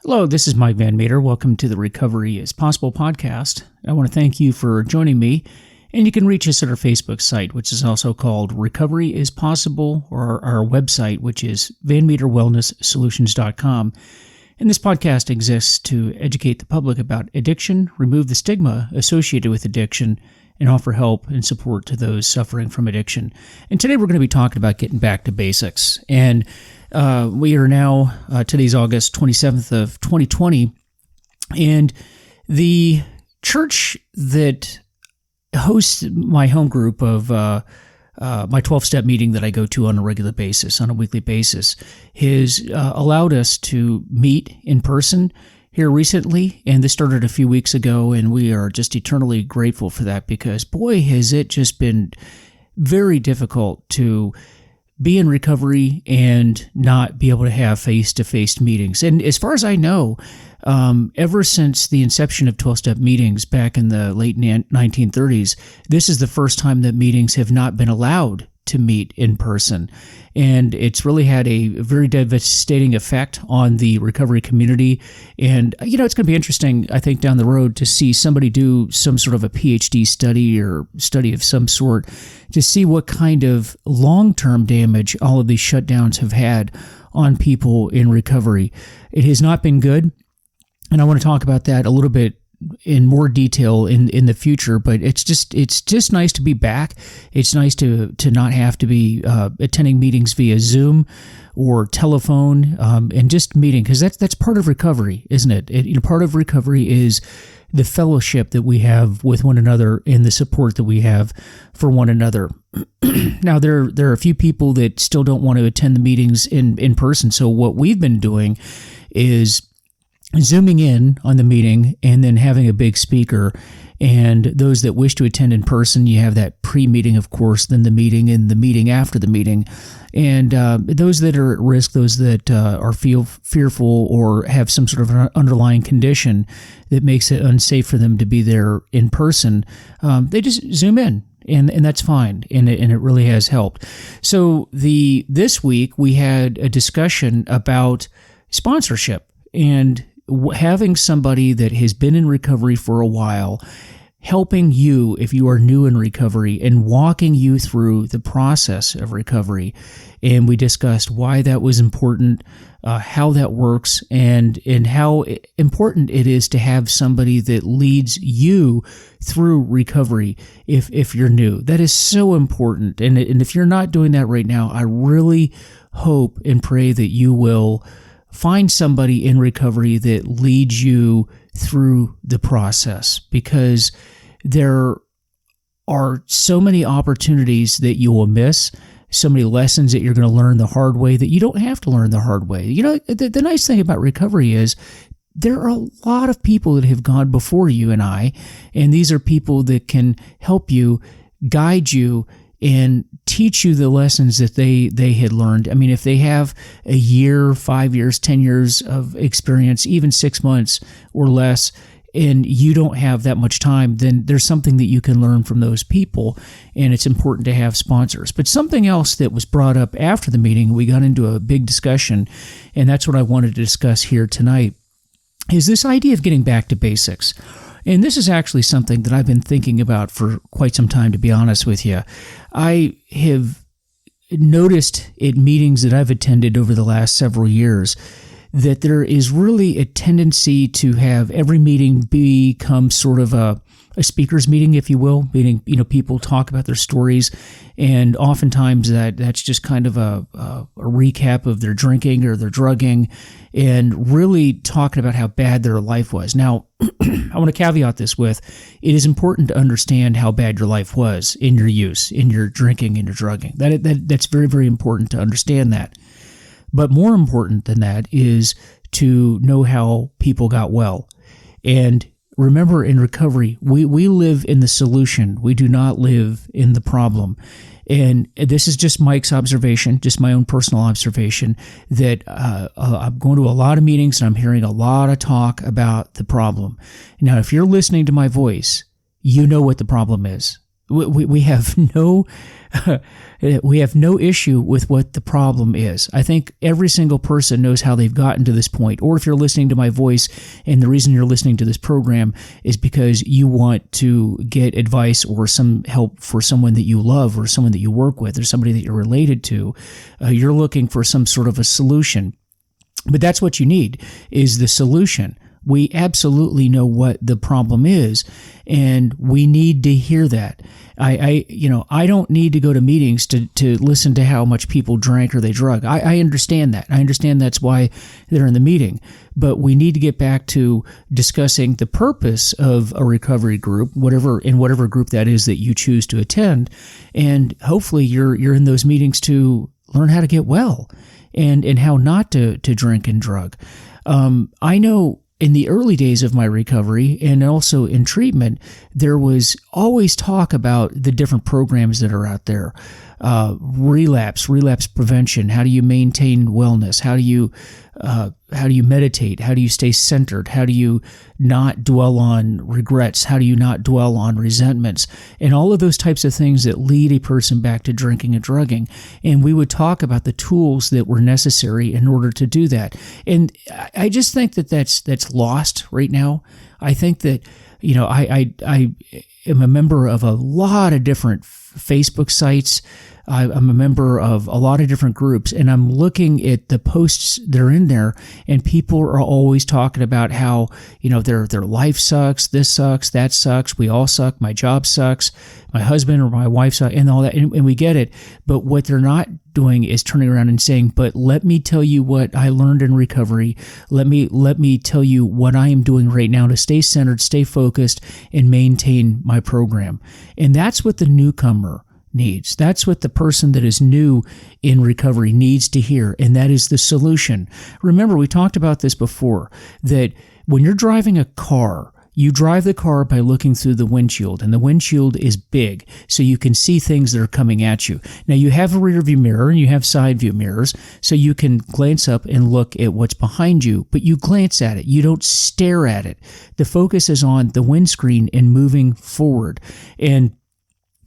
Hello, this is Mike Van Meter. Welcome to the Recovery is Possible podcast. I want to thank you for joining me, and you can reach us at our Facebook site, which is also called Recovery is Possible, or our website, which is VanMeterWellnessSolutions.com. And this podcast exists to educate the public about addiction, remove the stigma associated with addiction, and offer help and support to those suffering from addiction. And today we're going to be talking about getting back to basics. And we are now, today's August 27th of 2020, and the church that hosts my home group of my 12-step meeting that I go to on a regular basis, on a weekly basis, has allowed us to meet in person here recently, and this started a few weeks ago, and we are just eternally grateful for that because, boy, has it just been very difficult to be in recovery and not be able to have face-to-face meetings. And as far as I know, ever since the inception of 12-step meetings back in the late 1930s, this is the first time that meetings have not been allowed to meet in person. And it's really had a very devastating effect on the recovery community. And, it's going to be interesting, I think, down the road to see somebody do some sort of a PhD study or study of some sort to see what kind of long-term damage all of these shutdowns have had on people in recovery. It has not been good. And I want to talk about that a little bit in more detail in the future, but it's just nice to be back. It's nice to not have to be attending meetings via Zoom or telephone, and just meeting, because that's part of recovery, isn't it? Part of recovery is the fellowship that we have with one another and the support that we have for one another. Now, there are a few people that still don't want to attend the meetings in person, so what we've been doing is Zooming in on the meeting and then having a big speaker. And those that wish to attend in person, you have that pre-meeting, of course, then the meeting and the meeting after the meeting. And those that are at risk, those that are fearful or have some sort of an underlying condition that makes it unsafe for them to be there in person, they just Zoom in. And that's fine, and it really has helped. So this week we had a discussion about sponsorship and having somebody that has been in recovery for a while, helping you if you are new in recovery and walking you through the process of recovery. And we discussed why that was important, how that works, and how important it is to have somebody that leads you through recovery if you're new. That is so important. And if you're not doing that right now, I really hope and pray that you will find somebody in recovery that leads you through the process, because there are so many opportunities that you will miss, so many lessons that you're going to learn the hard way that you don't have to learn the hard way. The nice thing about recovery is there are a lot of people that have gone before you and I, and these are people that can help you, guide you, and teach you the lessons that they had learned. I mean, if they have a year, 5 years, 10 years of experience, even 6 months or less, and you don't have that much time, then there's something that you can learn from those people, and it's important to have sponsors. But something else that was brought up after the meeting, we got into a big discussion, and that's what I wanted to discuss here tonight, is this idea of getting back to basics. And this is actually something that I've been thinking about for quite some time, to be honest with you. I have noticed at meetings that I've attended over the last several years that there is really a tendency to have every meeting become sort of a speaker's meeting, if you will, meaning, people talk about their stories, and oftentimes that's just kind of a recap of their drinking or their drugging, and really talking about how bad their life was. Now, I want to caveat this with, it is important to understand how bad your life was in your use, in your drinking, in your drugging. That's very, very important to understand that. But more important than that is to know how people got well. And remember, in recovery, we live in the solution. We do not live in the problem. And this is just Mike's observation, just my own personal observation, that I'm going to a lot of meetings and I'm hearing a lot of talk about the problem. Now, if you're listening to my voice, you know what the problem is. We have no we have no issue with what the problem is. I think every single person knows how they've gotten to this point. Or if you're listening to my voice and the reason you're listening to this program is because you want to get advice or some help for someone that you love or someone that you work with or somebody that you're related to, you're looking for some sort of a solution. But that's what you need, is the solution. We absolutely know what the problem is, and we need to hear that. I don't need to go to meetings to listen to how much people drank or they drug. I understand that. I understand that's why they're in the meeting. But we need to get back to discussing the purpose of a recovery group, whatever group that is that you choose to attend, and hopefully you're in those meetings to learn how to get well and how not to drink and drug. I know in the early days of my recovery and also in treatment, there was always talk about the different programs that are out there. Relapse prevention. How do you maintain wellness? How do you meditate? How do you stay centered? How do you not dwell on regrets? How do you not dwell on resentments? And all of those types of things that lead a person back to drinking and drugging. And we would talk about the tools that were necessary in order to do that. And I just think that that's lost right now. I think that, I am a member of a lot of different Facebook sites. I'm a member of a lot of different groups, and I'm looking at the posts that are in there, and people are always talking about how, their life sucks, this sucks, that sucks, we all suck, my job sucks, my husband or my wife sucks, and all that, and we get it. But what they're not doing is turning around and saying, but let me tell you what I learned in recovery. Let me tell you what I am doing right now to stay centered, stay focused, and maintain my program. And that's what the newcomer needs. That's what the person that is new in recovery needs to hear, and that is the solution. Remember, we talked about this before, that when you're driving a car, you drive the car by looking through the windshield, and the windshield is big, so you can see things that are coming at you. Now, you have a rear view mirror and you have side view mirrors, so you can glance up and look at what's behind you, but you glance at it. You don't stare at it. The focus is on the windscreen and moving forward. And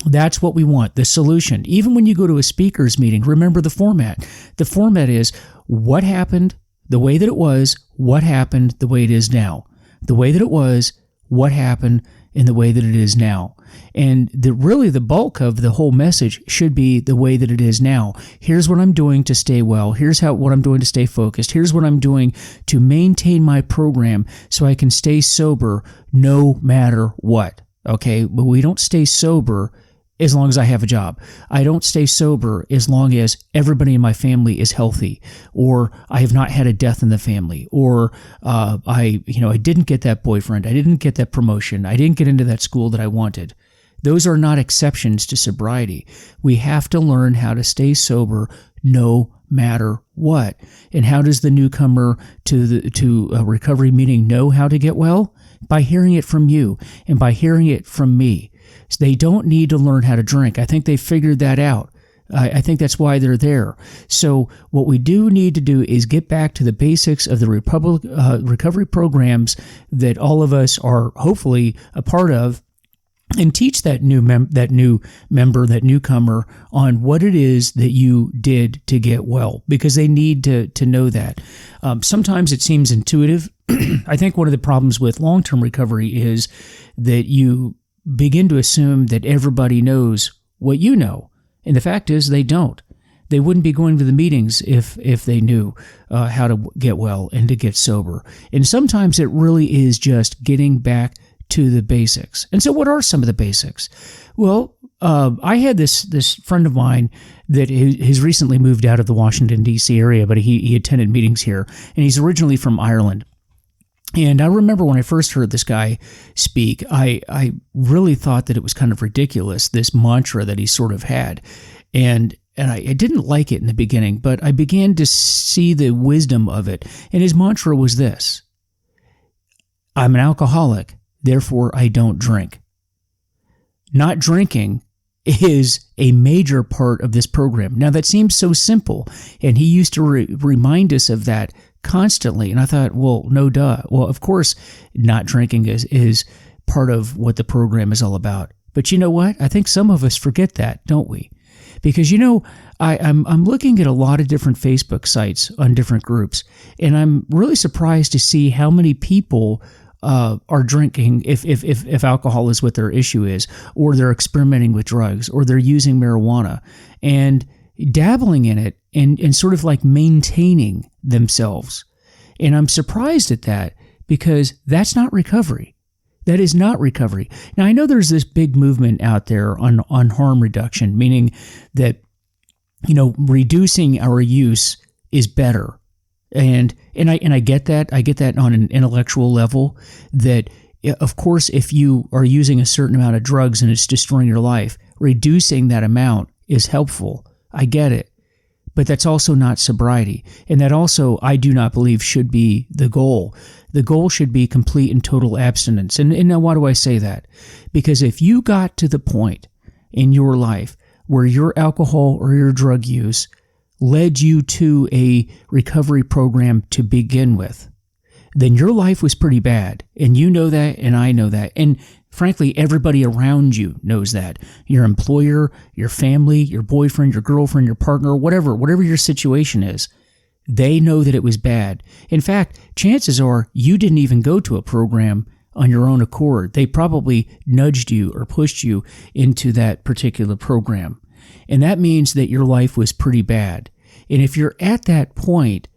that's what we want, the solution. Even when you go to a speakers meeting, remember the format. The format is what happened, the way that it was, what happened, the way it is now. The way that it was, what happened, and the way that it is now. And the bulk of the whole message should be the way that it is now. Here's what I'm doing to stay well. Here's what I'm doing to stay focused. Here's what I'm doing to maintain my program so I can stay sober no matter what. Okay, but we don't stay sober as long as I have a job. I don't stay sober as long as everybody in my family is healthy, or I have not had a death in the family, or I didn't get that boyfriend, I didn't get that promotion, I didn't get into that school that I wanted. Those are not exceptions to sobriety. We have to learn how to stay sober no matter what. And how does the newcomer to a recovery meeting know how to get well? By hearing it from you and by hearing it from me. So they don't need to learn how to drink. I think they figured that out. I think that's why they're there. So what we do need to do is get back to the basics of the recovery programs that all of us are hopefully a part of, and teach that newcomer on what it is that you did to get well, because they need to know that. Sometimes it seems intuitive. I think one of the problems with long-term recovery is that you begin to assume that everybody knows what you know. And the fact is they don't. They wouldn't be going to the meetings if they knew how to get well and to get sober. And sometimes it really is just getting back to the basics. And so what are some of the basics? Well, I had this friend of mine that has recently moved out of the Washington, D.C. area, but he attended meetings here, and he's originally from Ireland. And I remember when I first heard this guy speak, I really thought that it was kind of ridiculous, this mantra that he sort of had. And I didn't like it in the beginning, but I began to see the wisdom of it. And his mantra was this: I'm an alcoholic, therefore I don't drink. Not drinking is a major part of this program. Now, that seems so simple, and he used to remind us of that constantly. And I thought, well, no duh. Well, of course, not drinking is part of what the program is all about. But you know what? I think some of us forget that, don't we? Because, I'm looking at a lot of different Facebook sites on different groups, and I'm really surprised to see how many people are drinking if alcohol is what their issue is, or they're experimenting with drugs, or they're using marijuana and dabbling in it and sort of like maintaining themselves. And I'm surprised at that because that's not recovery. That is not recovery. Now, I know there's this big movement out there on harm reduction, meaning that, reducing our use is better. And I get that. I get that on an intellectual level that, of course, if you are using a certain amount of drugs and it's destroying your life, reducing that amount is helpful. I get it. But that's also not sobriety. And that also, I do not believe, should be the goal. The goal should be complete and total abstinence. And now why do I say that? Because if you got to the point in your life where your alcohol or your drug use led you to a recovery program to begin with, then your life was pretty bad. And you know that, and I know that. And frankly, everybody around you knows that. Your employer, your family, your boyfriend, your girlfriend, your partner, whatever your situation is, they know that it was bad. In fact, chances are you didn't even go to a program on your own accord. They probably nudged you or pushed you into that particular program. And that means that your life was pretty bad. And if you're at that point,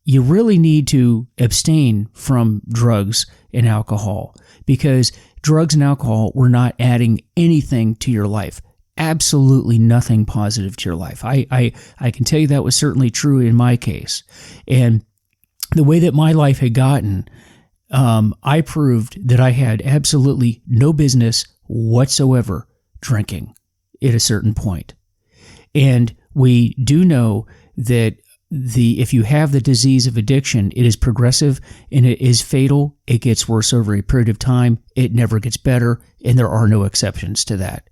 you really need to abstain from drugs and alcohol, because drugs and alcohol were not adding anything to your life. Absolutely nothing positive to your life. I can tell you that was certainly true in my case. And the way that my life had gotten, I proved that I had absolutely no business whatsoever drinking at a certain point. And we do know that if you have the disease of addiction, it is progressive and it is fatal. It gets worse over a period of time. It never gets better, and there are no exceptions to that.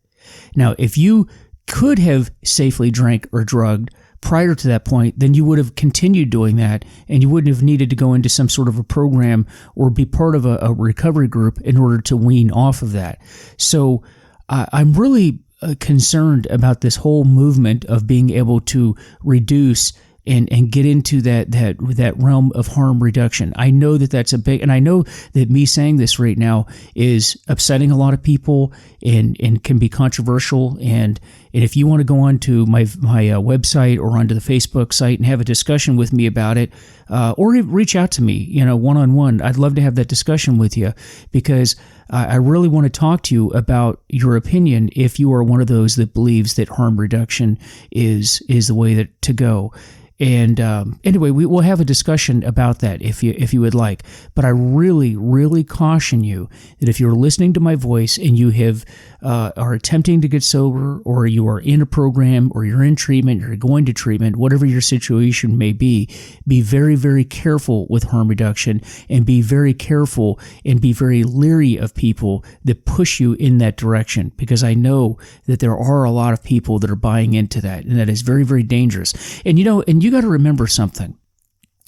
Now, if you could have safely drank or drugged prior to that point, then you would have continued doing that, and you wouldn't have needed to go into some sort of a program or be part of a recovery group in order to wean off of that. So I'm really concerned about this whole movement of being able to reduce and get into that realm of harm reduction. I know that that's a big, and I know that me saying this right now is upsetting a lot of people and can be controversial. And if you want to go on to my website or onto the Facebook site and have a discussion with me about it, or reach out to me, one-on-one, I'd love to have that discussion with you, because I really want to talk to you about your opinion if you are one of those that believes that harm reduction is the way to go. And anyway, we will have a discussion about that if you would like. But I really, really caution you that if you're listening to my voice and you are attempting to get sober, or you are in a program, or you're in treatment, you're going to treatment, whatever your situation may be very, very careful with harm reduction, and be very careful and be very leery of people that push you in that direction, because I know that there are a lot of people that are buying into that, and that is very, very dangerous. And you got to remember something.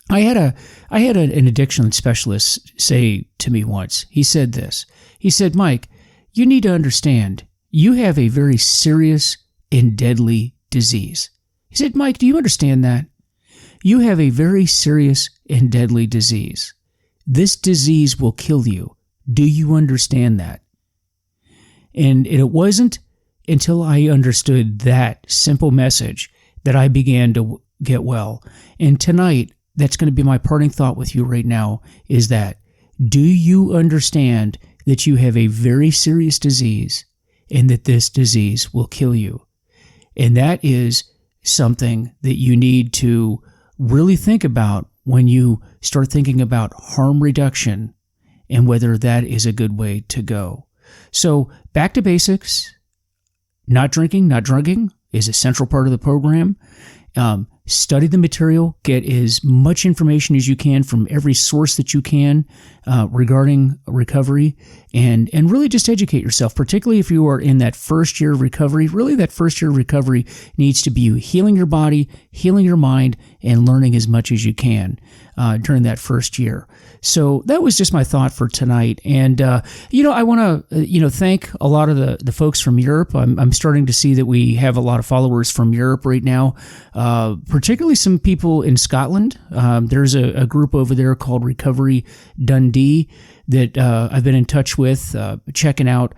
I had an addiction specialist say to me once. He said this. He said, "Mike, you need to understand, you have a very serious and deadly disease." He said, "Mike, do you understand that? You have a very serious and deadly disease. This disease will kill you. Do you understand that?" And it wasn't until I understood that simple message that I began to get well. And tonight, that's going to be my parting thought with you right now, is that, do you understand that you have a very serious disease and that this disease will kill you? And that is something that you need to really think about when you start thinking about harm reduction and whether that is a good way to go. So back to basics. Not drinking, not drugging is a central part of the program. Study the material, get as much information as you can from every source that you can regarding recovery, and really just educate yourself, particularly if you are in that first year of recovery. Really, that first year of recovery needs to be you healing your body, healing your mind, and learning as much as you can during that first year. So that was just my thought for tonight. And, I want to, thank a lot of the folks from Europe. I'm starting to see that we have a lot of followers from Europe right now, particularly some people in Scotland. There's a group over there called Recovery Dundee that I've been in touch with, checking out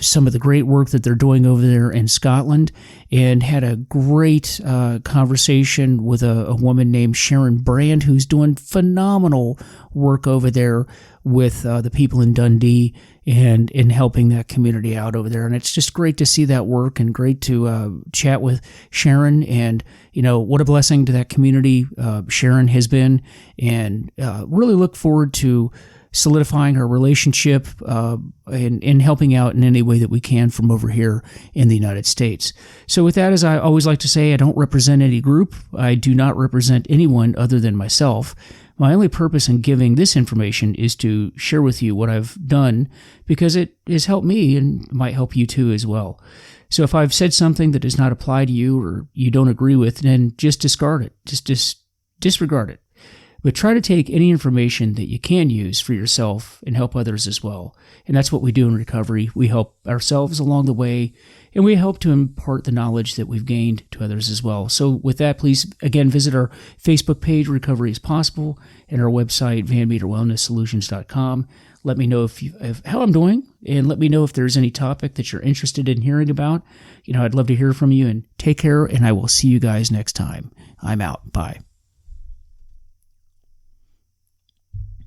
some of the great work that they're doing over there in Scotland, and had a great conversation with a woman named Sharon Brand, who's doing phenomenal work over there with the people in Dundee and in helping that community out over there. And it's just great to see that work, and great to chat with Sharon. And, what a blessing to that community Sharon has been, and really look forward to solidifying our relationship and helping out in any way that we can from over here in the United States. So with that, as I always like to say, I don't represent any group. I do not represent anyone other than myself. My only purpose in giving this information is to share with you what I've done, because it has helped me and might help you too as well. So if I've said something that does not apply to you or you don't agree with, then just discard it. Just disregard it. But try to take any information that you can use for yourself and help others as well. And that's what we do in recovery. We help ourselves along the way, and we help to impart the knowledge that we've gained to others as well. So with that, please, again, visit our Facebook page, Recovery is Possible, and our website, VanMeterWellnessSolutions.com. Let me know how I'm doing, and let me know if there's any topic that you're interested in hearing about. I'd love to hear from you, and take care, and I will see you guys next time. I'm out. Bye.